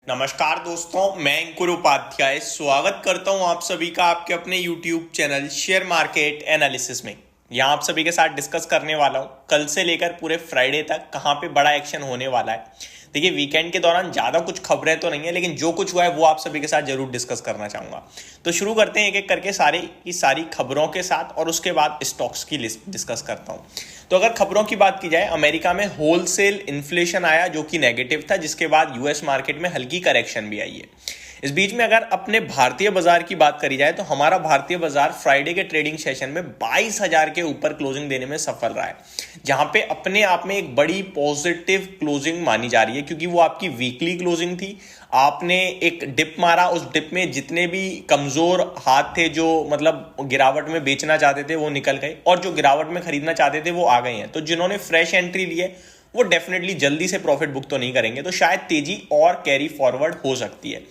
नमस्कार दोस्तों, मैं अंकुर उपाध्याय स्वागत करता हूं आप सभी का आपके अपने YouTube channel share market analysis में। यहां आप सभी के साथ डिस्कस करने वाला हूं कल से लेकर पूरे फ्राइडे तक कहां पे बड़ा एक्शन होने वाला है। देखिए, वीकेंड के दौरान ज़्यादा कुछ खबरें तो नहीं है, लेकिन जो कुछ हुआ है वो आप सभी के साथ जरूर डिस्कस करना चाहूँगा। तो शुरू करते हैं एक एक करके सारी की सारी खबरों के साथ, और उसके बाद स्टॉक्स की लिस्ट डिस्कस करता हूँ। तो अगर खबरों की बात की जाए, अमेरिका में होलसेल इन्फ्लेशन आया जो कि नेगेटिव था, जिसके बाद यूएस मार्केट में हल्की करेक्शन भी आई है। इस बीच में अगर अपने भारतीय बाजार की बात करी जाए तो हमारा भारतीय बाजार फ्राइडे के ट्रेडिंग सेशन में 22,000 के ऊपर क्लोजिंग देने में सफल रहा है, जहां पे अपने आप में एक बड़ी पॉजिटिव क्लोजिंग मानी जा रही है, क्योंकि वो आपकी वीकली क्लोजिंग थी। आपने एक डिप मारा, उस डिप में जितने भी कमजोर हाथ थे जो मतलब गिरावट में बेचना चाहते थे वो निकल गए, और जो गिरावट में खरीदना चाहते थे वो आ गए हैं। तो जिन्होंने फ्रेश एंट्री ली है वो डेफिनेटली जल्दी से प्रॉफिट बुक तो नहीं करेंगे, तो शायद तेजी और कैरी फॉरवर्ड हो सकती है।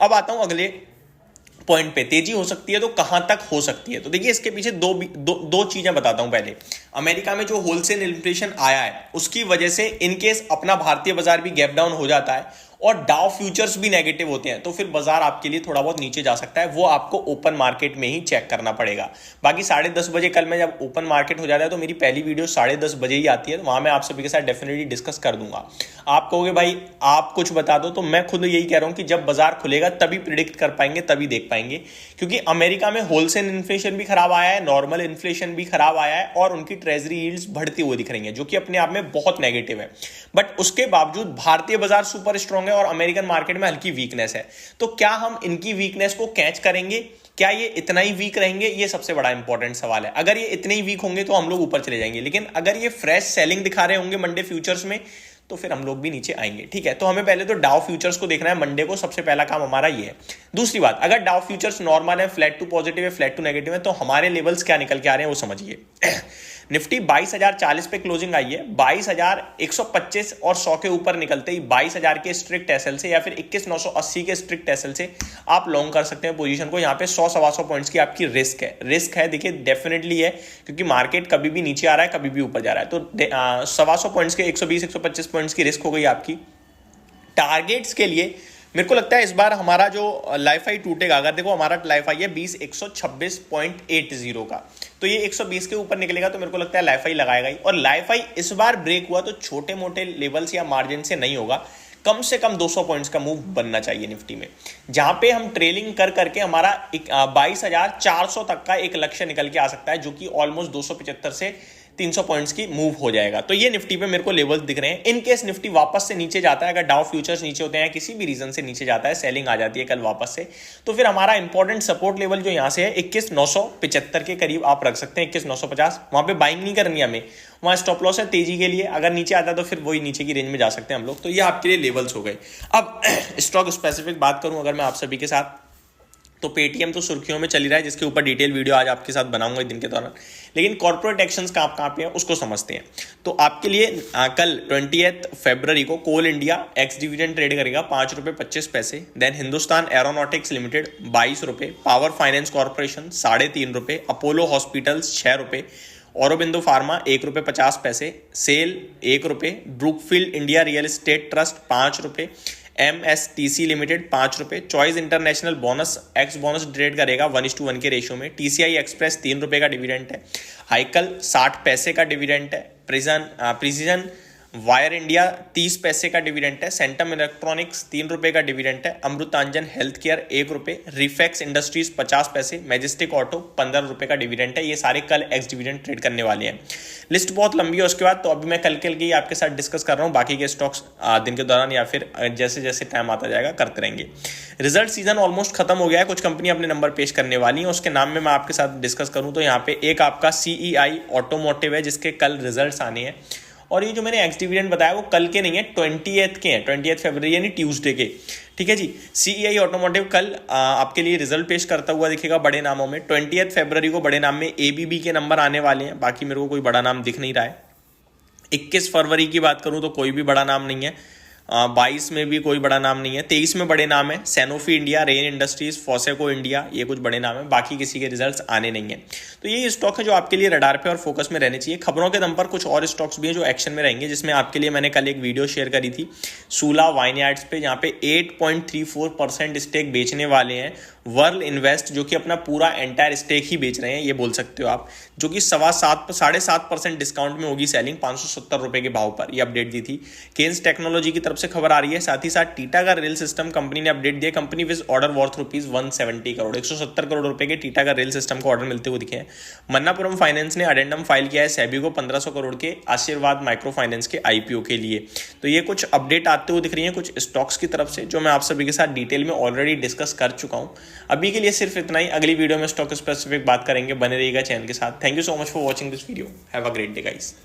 अब आता हूं अगले पॉइंट पे, तेजी हो सकती है तो कहां तक हो सकती है। तो देखिए, इसके पीछे दो चीजें बताता हूं। पहले, अमेरिका में जो होलसेल इन्फ्लेशन आया है उसकी वजह से इनकेस अपना भारतीय बाजार भी गैप डाउन हो जाता है और डाउ फ्यूचर्स भी नेगेटिव होते हैं, तो फिर बाजार आपके लिए थोड़ा बहुत नीचे जा सकता है। वो आपको ओपन मार्केट में ही चेक करना पड़ेगा। बाकी 10:30 बजे कल में जब ओपन मार्केट हो जाता है तो मेरी पहली वीडियो 10:30 बजे ही आती है, तो वहां मैं आप सभी के साथ डेफिनेटली डिस्कस कर दूंगा। आप कहोगे भाई आप कुछ बता दो, तो मैं खुद यही कह रहा हूं कि जब बाजार खुलेगा तभी प्रिडिक्ट कर पाएंगे, तभी देख पाएंगे। क्योंकि अमेरिका में होलसेल इन्फ्लेशन भी खराब आया है, नॉर्मल इन्फ्लेशन भी खराब आया है, और उनकी ट्रेजरी यील्ड्स बढ़ती हुई दिख रही हैं, जो कि अपने आप में बहुत नेगेटिव है। बट उसके बावजूद भारतीय बाजार सुपर स्ट्रांग है और अमेरिकन मार्केट में हल्की वीकनेस है। तो क्या हम इनकी वीकनेस को कैच करेंगे? क्या ये इतना ही वीक रहेंगे? ये सबसे बड़ा इंपॉर्टेंट सवाल है। अगर ये इतने ही वीक होंगे तो हम लोग ऊपर चले जाएंगे, लेकिन अगर ये फ्रेश सेलिंग दिखा रहे होंगे मंडे फ्यूचर्स में तो फिर हम लोग भी नीचे आएंगे। ठीक है, तो हमें पहले तो डाउ फ्यूचर्स को देखना है मंडे को, सबसे पहला काम हमारा ये है। दूसरी बात, अगर डाउ फ्यूचर्स नॉर्मल है, फ्लैट टू पॉजिटिव है, फ्लैट टू नेगेटिव है, तो हमारे लेवल्स क्या निकल के आ रहे हैं वो समझिए। निफ्टी 22,040 पे क्लोजिंग आई है। 22,125 और 100 के ऊपर निकलते ही 22,000 के स्ट्रिक्ट एसएल से या फिर 21,980 के स्ट्रिक्ट एसएल से आप लॉन्ग कर सकते हैं पोजीशन को। यहाँ पे 100-125 पॉइंट्स की आपकी रिस्क है। देखिए, डेफिनेटली है, क्योंकि मार्केट कभी भी नीचे आ रहा है, कभी भी ऊपर जा रहा है। तो 125 पॉइंट्स के 120-125 पॉइंट्स की रिस्क हो गई आपकी। टारगेट्स के लिए मेरे को लगता है इस बार हमारा जो लाइफ हाई टूटेगा, अगर देखो हमारा लाइफ हाई है 20,126.80 का, तो ये 120 के ऊपर निकलेगा तो मेरे को लगता है लाइफ हाई लगाएगा ही। और लाइफ हाई इस बार ब्रेक हुआ तो छोटे मोटे लेवल्स या मार्जिन से नहीं होगा, कम से कम 200 पॉइंट्स का मूव बनना चाहिए निफ्टी में, जहां पे हम ट्रेलिंग कर करके हमारा 22,400 तक का एक लक्ष्य निकल के आ सकता है, जो कि ऑलमोस्ट 275 से 300 पॉइंट्स की मूव हो जाएगा। तो ये निफ्टी पे मेरे को लेवल्स दिख रहे हैं। इन केस निफ्टी वापस से नीचे जाता है, अगर डाउ फ्यूचर्स नीचे होते हैं, किसी भी रीजन से नीचे जाता है, सेलिंग आ जाती है कल वापस से, तो फिर हमारा इंपॉर्टेंट सपोर्ट लेवल जो यहां से है 21,975 के करीब आप रख सकते हैं, 21,950। वहां पे बाइंग नहीं करनी हमें, वहां स्टॉप लॉस है तेजी के लिए। अगर नीचे आता है तो फिर वही नीचे की रेंज में जा सकते हैं हम लोग। तो ये आपके लिए लेवल्स हो गए। अब स्टॉक स्पेसिफिक बात करूं अगर मैं आप सभी के साथ, तो पेटीएम तो सुर्खियों में चली रहा है, जिसके ऊपर डिटेल वीडियो आज आपके साथ बनाऊंगा दिन के दौरान। लेकिन कॉर्पोरेट एक्शंस कहाँ पे हैं उसको समझते हैं। तो आपके लिए कल 20 फरवरी को कोल इंडिया एक्स डिविडेंड ट्रेड करेगा 5 रुपये 25 पैसे। देन हिंदुस्तान एरोनॉटिक्स लिमिटेड 22 रुपये, पावर फाइनेंस कॉर्पोरेशन 3.5 रुपये, अपोलो हॉस्पिटल्स 6 रुपये, औरोबिंदो फार्मा 1 रुपये 50 पैसे, सेल 1 रुपये, Brookfield India real estate trust 5 रुपये, MSTC लिमिटेड 5 रुपये, choice international bonus x bonus trade करेगा 1:1 के रेशियो में, TCI एक्सप्रेस 3 रुपये का डिविडेंड है, हाइकल 60 पैसे का डिविडेंड है, प्रिसीजन वायर इंडिया 30 पैसे का डिविडेंड है, सेंटम इलेक्ट्रॉनिक्स 3 रुपये का डिविडेंड है, अमृतांजन हेल्थ केयर 1 रुपये, रिफेक्स इंडस्ट्रीज 50 पैसे, मैजेस्टिक ऑटो 15 रुपये का डिविडेंड है। ये सारे कल एक्स डिविडेंड ट्रेड करने वाले हैं। लिस्ट बहुत लंबी है उसके बाद, तो अभी मैं कल के लिए आपके साथ डिस्कस कर रहा हूँ। बाकी के स्टॉक्स दिन के दौरान या फिर जैसे जैसे टाइम आता जाएगा करते रहेंगे। रिजल्ट सीजन ऑलमोस्ट खत्म हो गया है, कुछ कंपनी अपने नंबर पेश करने वाली है। उसके नाम में मैं आपके साथ डिस्कस करूँ तो यहाँ पे एक आपका CEI ऑटोमोटिव है, जिसके कल रिजल्ट आने हैं। और ये जो मैंने एक्स डिविडेंड बताया वो कल के नहीं है, 20 के हैं, 20 फरवरी यानी ट्यूसडे के। ठीक है जी। CEI ऑटोमोटिव कल आपके लिए रिजल्ट पेश करता हुआ दिखेगा बड़े नामों में। 20 फरवरी को बड़े नाम में ABB के नंबर आने वाले हैं, बाकी मेरे को कोई बड़ा नाम दिख नहीं रहा है। 21 फरवरी की बात करूं तो कोई भी बड़ा नाम नहीं है। 22 में भी कोई बड़ा नाम नहीं है। 23 में बड़े नाम है, Sanofi India, Rain Industries, Foseco India, ये कुछ बड़े नाम है, बाकी किसी के रिजल्ट्स आने नहीं है। तो ये स्टॉक है जो आपके लिए रडार पे और फोकस में रहने चाहिए। खबरों के दम पर कुछ और स्टॉक्स भी हैं जो एक्शन में रहेंगे, जिसमें आपके लिए मैंने कल एक वीडियो शेयर करी थी सूला वाइनयार्ड्स पे, जहाँ पे 8.34% स्टेक बेचने वाले हैं वर्ल इन्वेस्ट, जो कि अपना पूरा एंटायर स्टेक ही बेच रहे हैं, ये बोल सकते हो आप, जो कि 7.5% डिस्काउंट में होगी सेलिंग 570 रुपए के भाव पर। ये अपडेट दी थी। केन्स टेक्नोलॉजी की तरफ से खबर आ रही है। साथ ही साथ टीटागढ़ रेल सिस्टम कंपनी ने अपडेट दिया, company wins order worth ₹170 crore, 170 crore रुपए के टीटागढ़ रेल सिस्टम को ऑर्डर मिलते हुए दिखे हैं। मन्नापुरम फाइनेंस ने अडेंडम फाइल किया है सेबी को 1500 करोड़ के आशीर्वाद माइक्रो फाइनेंस के आईपीओ के लिए। तो ये कुछ अपडेट आते हुए दिख रही है कुछ स्टॉक्स की तरफ से, जो मैं आप सभी के साथ डिटेल में ऑलरेडी डिस्कस कर चुका हूं। अभी के लिए सिर्फ इतना ही। अगली वीडियो में स्टॉक स्पेसिफिक बात करेंगे। बने रहिएगा चैनल के साथ। Thank you so much for watching this video. Have a great day guys.